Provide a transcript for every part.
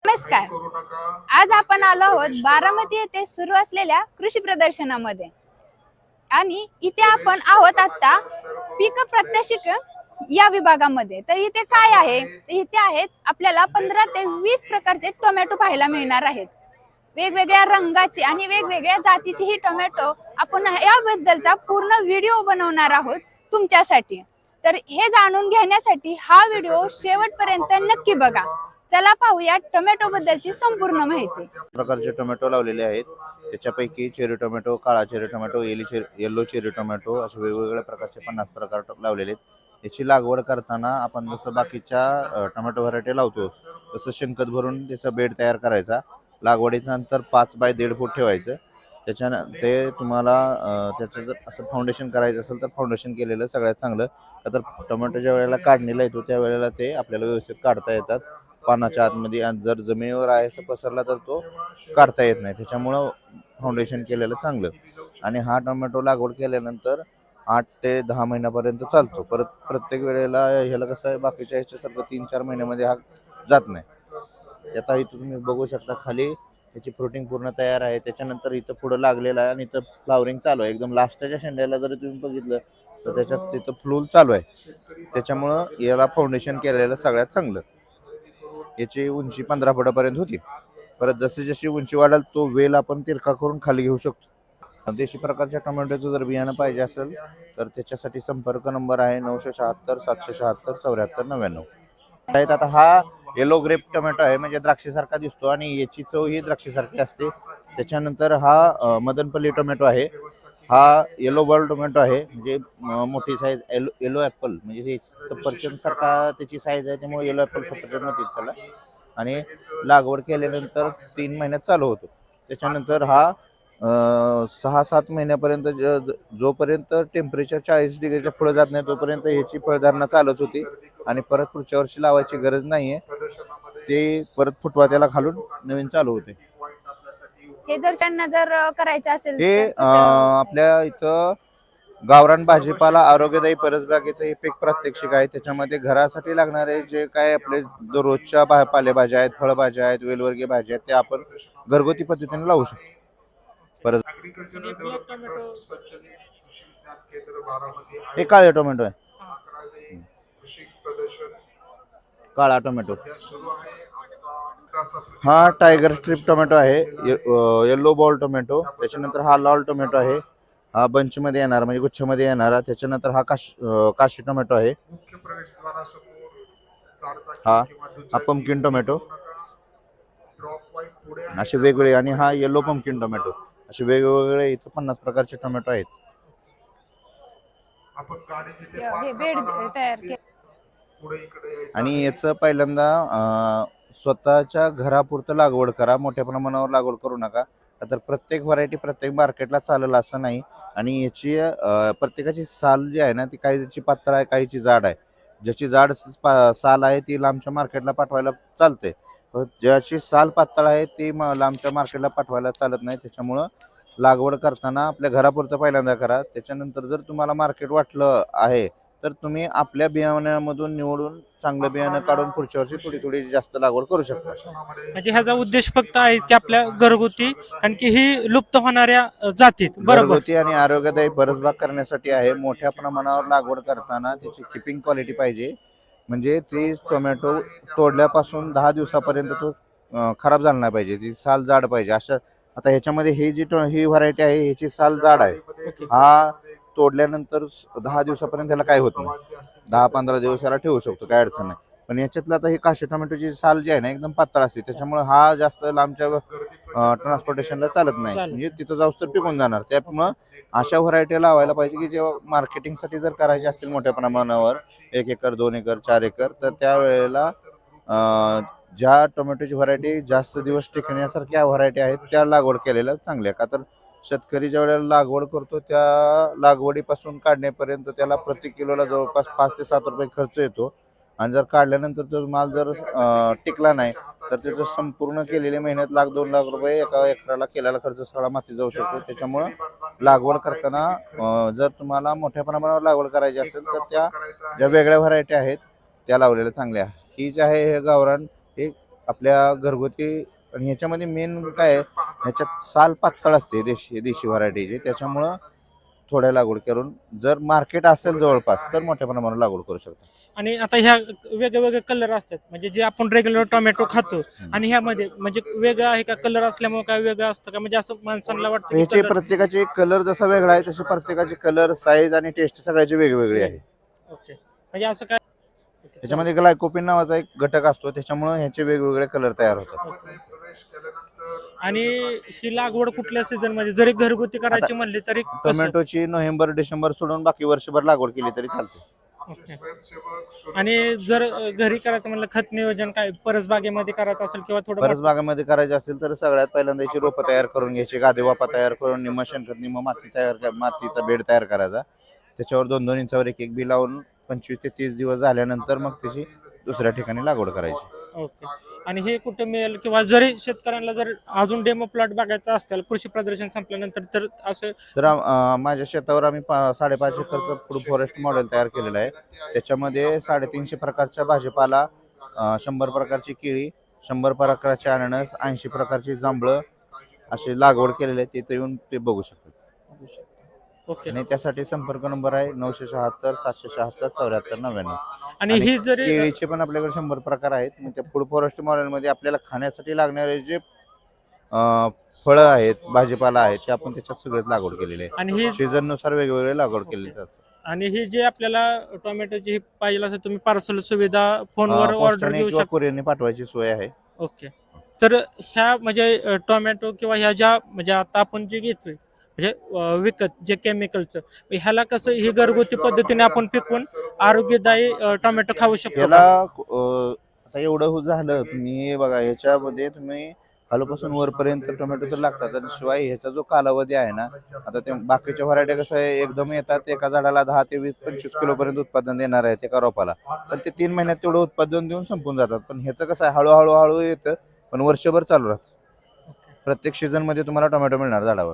नमस्कार. आज आपण आलो आहोत बारामती येथे सुरू असलेल्या कृषी प्रदर्शनामध्ये आणि इथे आपण आहोत आता पीक प्रात्यक्षिक या विभागामध्ये. तर इथे काय आहे, इथे आहेत आपल्याला 15 ते 20 प्रकारचे टोमॅटो पाहायला मिळणार आहेत. वेगवेगळ्या रंगाचे आणि वेगवेगळ्या जातीचे ही टोमॅटो आपण याबद्दलचा पूर्ण व्हिडिओ बनवणार आहोत तुमच्यासाठी. तर हे जाणून घेण्यासाठी हा व्हिडिओ शेवटपर्यंत नक्की बघा. चला पाहूया टोमॅटो बद्दलची संपूर्ण माहिती. प्रकारचे टोमॅटो लावलेले आहेत. त्याच्यापैकी चेरी टोमॅटो, काळा cherry tomato, yellow cherry tomato असे वेगवेगळ्या प्रकारचे 50 प्रकार लावलेले आहेत. याची लागवड करताना आपण जसं बाकीच्या टोमॅटो व्हरायटी लावतो तसं शेणखत भरून त्याचा बेड तयार करायचा. लागवडीचं अंतर 5 बाय 1.5 फूट ठेवायचं. ते तुम्हाला त्याचं जर असं फाउंडेशन करायचं असेल तर फाउंडेशन केलेलं सगळ्यात चांगलं. तर टोमॅटो ज्या वेळेला काढणीला येतो त्यावेळेला ते आपल्याला व्यवस्थित काढता येतात. पानाच्या आतमध्ये जर जमिनीवर आहे असं पसरला तर तो काढता येत नाही. त्याच्यामुळं फाउंडेशन केलेलं चांगलं. आणि हा टोमॅटो लागवड केल्यानंतर 8 ते 10 महिन्यापर्यंत चालतो. परत प्रत्येक वेळेला ह्याला कसं आहे, बाकीच्या ह्याच्यासारखं 3-4 महिन्यामध्ये हा जात नाही. आता इथं तुम्ही बघू शकता खाली त्याची फ्रुटिंग पूर्ण तयार आहे. त्याच्यानंतर इथं पुढं लागलेलं आहे आणि इथं फ्लावरिंग चालू आहे. एकदम लास्टच्या शेंड्याला जरी तुम्ही बघितलं तर त्याच्यात तिथं फुल चालू आहे. त्याच्यामुळं याला फाउंडेशन केलेलं सगळ्यात चांगलं. याची उंची 15 फुटापर्यंत होती. परत जशी जशी उंची वाढेल तो वेल आपण तिरका करून खाली घेऊ शकतो. देशी प्रकारच्या टोमॅटोचं जर बियाणं पाहिजे असेल तर त्याच्यासाठी संपर्क नंबर आहे 976 776 7499. आता हा येलो ग्रेप टोमॅटो आहे, म्हणजे द्राक्षीसारखा दिसतो आणि याची चव ही द्राक्षीसारखी असते. त्याच्यानंतर हा मदनपल्ली टोमॅटो आहे. हा येलो बॉल टोमॅटो आहे, म्हणजे मोठी साईज येलो ॲपल, म्हणजे सफरचंद सारखा त्याची साईज आहे, त्यामुळे येलो ॲपल सफरचंद म्हणतात त्याला. आणि लागवड केल्यानंतर 3 महिन्यात चालू होतो. त्याच्यानंतर हा 6-7 महिन्यापर्यंत जोपर्यंत टेम्परेचर 40 डिग्रीच्या पुढे जात नाही तोपर्यंत ह्याची फळधारणा चालूच होती. आणि परत पुढच्या वर्षी लावायची गरज नाहीये. ते परत फुटवा त्याला घालून नवीन चालू होते. हे जर त्यांना जर करायचं असेल हे तर कसं? आपल्या इथं गावरान भाजीपाला आरोग्यदायी परसबागेचं हे पीक प्रात्यक्षिक आहे. त्याच्यामध्ये घरासाठी लागणारे जे काय आपले दररोजच्या पालेभाज्या आहेत, फळभाज्या आहेत, वेलवर्गीय भाज्या आहेत, ते आपण घरगुती पद्धतीने लावू शकतो. परत हे काळे टोमॅटो आहे. काळा टोमॅटो हा टायगर स्ट्रिप टोमॅटो आहे. Yellow ball tomato. त्याच्यानंतर हा लाल टोमॅटो आहे, हा बंच मध्ये येणार म्हणजे गुच्छामध्ये येणारा. त्याच्यानंतर हा काशी टोमॅटो आहे. हा पंपकिन टोमॅटो असे वेगवेगळे. आणि हा येलो पंपकिन टोमॅटो. असे वेगवेगळे इथं 50 प्रकारचे टोमॅटो आहेत. हे बेड तयार केलं. आणि याचं पहिल्यांदा स्वतःच्या घरापुरतं लागवड करा, मोठ्या प्रमाणावर लागवड करू नका. तर प्रत्येक व्हरायटी प्रत्येक मार्केटला चालेल असं नाही. आणि याची प्रत्येकाची साल जी आहे ना ती काहीची पातळ आहे, काहीची जाड आहे. ज्याची जाड साल आहे ती लांबच्या मार्केटला पाठवायला चालते. ज्याची साल पातळ आहे ती लांबच्या मार्केटला पाठवायला चालत नाही. त्याच्यामुळं लागवड करताना आपल्या घरापुरतं पहिल्यांदा करा. त्याच्यानंतर जर तुम्हाला मार्केट वाटलं आहे तर तुम्ही आपल्या बियाण्यामधून निवडून चांगलं बियाणं काढून पुढच्या वर्षी थोडी थोडी जास्त लागवड करू शकता. म्हणजे ह्याचा उद्देश फक्त आहे की आपल्या घरगुती, कारण की ही लुप्त होणाऱ्या जातीत बरोबर घरगुती आणि आरोग्यदायी परसबाग करण्यासाठी आहे. मोठ्या प्रमाणावर लागवड करताना त्याची किपिंग क्वालिटी पाहिजे, म्हणजे ती टोमॅटो तोडल्यापासून 10 दिवसापर्यंत तो खराब झाला नाही पाहिजे. ती साल जाड पाहिजे. अशा आता ह्याच्यामध्ये ही व्हरायटी आहे, ह्याची साल जाड आहे. हा तोडल्यानंतर 10 दिवसापर्यंत त्याला काय होत नाही. 10-15 दिवस याला ठेवू शकतो, काय अडचण नाही. पण याच्यातलं आता ही काशी टोमॅटोची साल जी आहे ना एकदम पातळ असते. त्याच्यामुळे हा जास्त लांबच्या ट्रान्सपोर्टेशनला चालत नाही, म्हणजे तिथं जाऊस तर पिकून जाणार. त्यामुळं अशा व्हरायटी लावायला पाहिजे की जेव्हा मार्केटिंगसाठी जर करायचे असतील मोठ्या प्रमाणावर 1 एकर 2 एकर 4 एकर तर त्यावेळेला ज्या टोमॅटोची व्हरायटी जास्त दिवस टिकण्यासारख्या व्हरायटी आहेत त्या लागवड केलेल्या चांगल्या. का तर शेतकरी ज्या वेळेला लागवड करतो त्या लागवडीपासून काढण्यापर्यंत त्याला प्रति किलोला जवळपास 5 ते 7 रुपये खर्च येतो. आणि जर काढल्यानंतर तो माल जर टिकला नाही तर त्याचं संपूर्ण केलेली मेहनत $1-2 लाख एका एकराला केलेला खर्च सगळा माती जाऊ शकतो. त्याच्यामुळं लागवड करताना जर तुम्हाला मोठ्या प्रमाणावर लागवड करायची असेल तर त्या ज्या वेगळ्या व्हरायटी आहेत त्या लावलेल्या चांगल्या. ही जी आहे हे गावरान हे आपल्या घरगुती आणि ह्याच्यामध्ये मेन काय आहे, ह्याच्यात साल पातळ असते देशी देशी व्हरायटीची, त्याच्यामुळं थोड्या लागवड करून जर मार्केट असेल जवळपास तर मोठ्या प्रमाणावर लागवड करू शकतो. आणि आता ह्या वेगळे वेगळे कलर असतात, म्हणजे जे आपण रेग्युलर टोमॅटो खातो आणि ह्यामध्ये म्हणजे वेगळं आहे का, कलर असल्यामुळे काय वेगळं असतं का, म्हणजे असं माणसांना वाटतं की ह्याचे color- प्रत्येकाचे कलर जसा वेगळा आहे तसे प्रत्येकाचे कलर साईज आणि टेस्ट सगळ्याचे वेगवेगळे आहे. ओके, म्हणजे असं काय. त्याच्यामध्ये ग्लायकोपिन नावाचा एक घटक असतो, त्याच्यामुळे ह्याचे वेगवेगळे कलर तयार होतात. आणि ही लागवड कुठल्या सीझन मध्ये जरी घरगुती करायची म्हणली तरी कसं? टोमॅटोची नोव्हेंबर डिसेंबर सोडून बाकी वर्षभर लागवड केली तरी चालते. ओके. आणि जर घरी करायचं म्हणलं खत नियोजन काय परसबागेमध्ये करायचं असेल किंवा थोडं बऱ्याच भागामध्ये करायचे असेल तर सगळ्यात पहिल्यांदा याची रोपं तयार करून घ्यायची, गादी वापा तयार करून निम्म शेणखत निम्म मातीचा बेड तयार करायचा, त्याच्यावर 2-2 इंचावर एक बी लावून 25 ते 30 दिवस झाल्यानंतर मग त्याची दुसऱ्या ठिकाणी लागवड करायची. ओके. आणि हे कुठे मिळेल, किंवा जरी शेतकऱ्यांना जर अजून डेमो प्लॉट बघायचा असतील कृषी प्रदर्शन संपल्यानंतर तर असं? तर माझ्या शेतावर आम्ही 5.5 एकरचं फूड फॉरेस्ट मॉडेल तयार केलेलं आहे. त्याच्यामध्ये 350 प्रकारच्या भाजीपाला, 100 प्रकारची केळी, 100 प्रकारचे अननस, 80 प्रकारची जांभळं अशी लागवड केलेली आहे. तिथे येऊन ते बघू शकतात. ओके. आणि त्यासाठी संपर्क नंबर आहे 976 776 7499. आणि ही जरी केळीचे पण आपल्याकडे 100 प्रकार आहेत. मग त्या फूड फॉरेस्ट मॉडेलमध्ये आपल्याला खाण्यासाठी लागणारे जे फळं आहेत, भाजीपाला आहेत, ते आपण त्याच्यात सगळेच लागवड केलेली आहे. आणि ही सीझन नुसार वेगवेगळे लागवड केली जाते. आणि ही जे आपल्याला टोमॅटोची पाहिजे असेल तुम्ही पार्सल सुविधा फोनवर ऑर्डर पोस्टाने घेऊ किंवा शकता? कुरिअरने पाठवायची सोय आहे. ओके. तर ह्या म्हणजे टोमॅटो किंवा ह्या ज्या म्हणजे आता आपण जे घेतोय म्हणजे विकत जे केमिकलचं, ह्याला कसं ही घरगुती पद्धतीने आपण पिकवून आरोग्यदायी टोमॅटो खाऊ शकतो याला का? आता एवढं झालं, तुम्ही बघा ह्याच्यामध्ये तुम्ही खालूपासून वरपर्यंत टोमॅटो तर लागतात, आणि शिवाय ह्याचा जो कालावधी आहे ना, आता ते बाकीच्या व्हरायटी कसं आहे एकदम येतात, एका झाडाला 10 ते 20-25 किलो पर्यंत उत्पादन देणार आहेत एका रोपाला, पण ते 3 महिन्यात तेवढं उत्पादन देऊन संपून जातात. पण ह्याचं कसं आहे हळूहळू येतं, पण वर्षभर चालू राहतं. प्रत्येक सीझन मध्ये तुम्हाला टोमॅटो मिळणार झाडावर.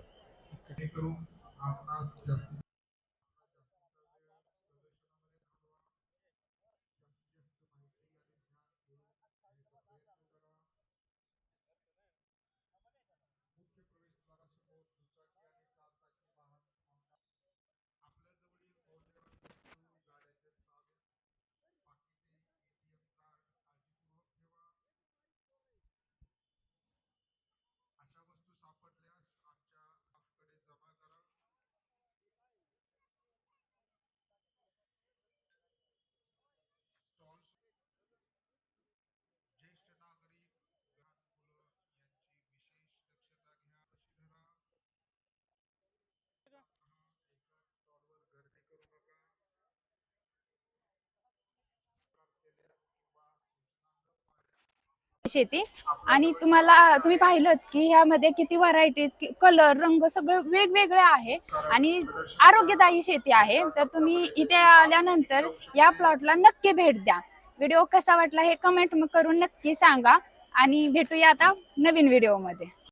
शेती. आणि तुम्ही पाहिलं की ह्यामध्ये किती व्हरायटीज, कलर, रंग सगळं वेगवेगळे आहे आणि आरोग्यदायी शेती आहे. तर तुम्ही इथे आल्यानंतर या प्लॉटला नक्की भेट द्या. व्हिडिओ कसा वाटला हे कमेंट करून नक्की सांगा आणि भेटूया आता नवीन व्हिडिओ मध्ये.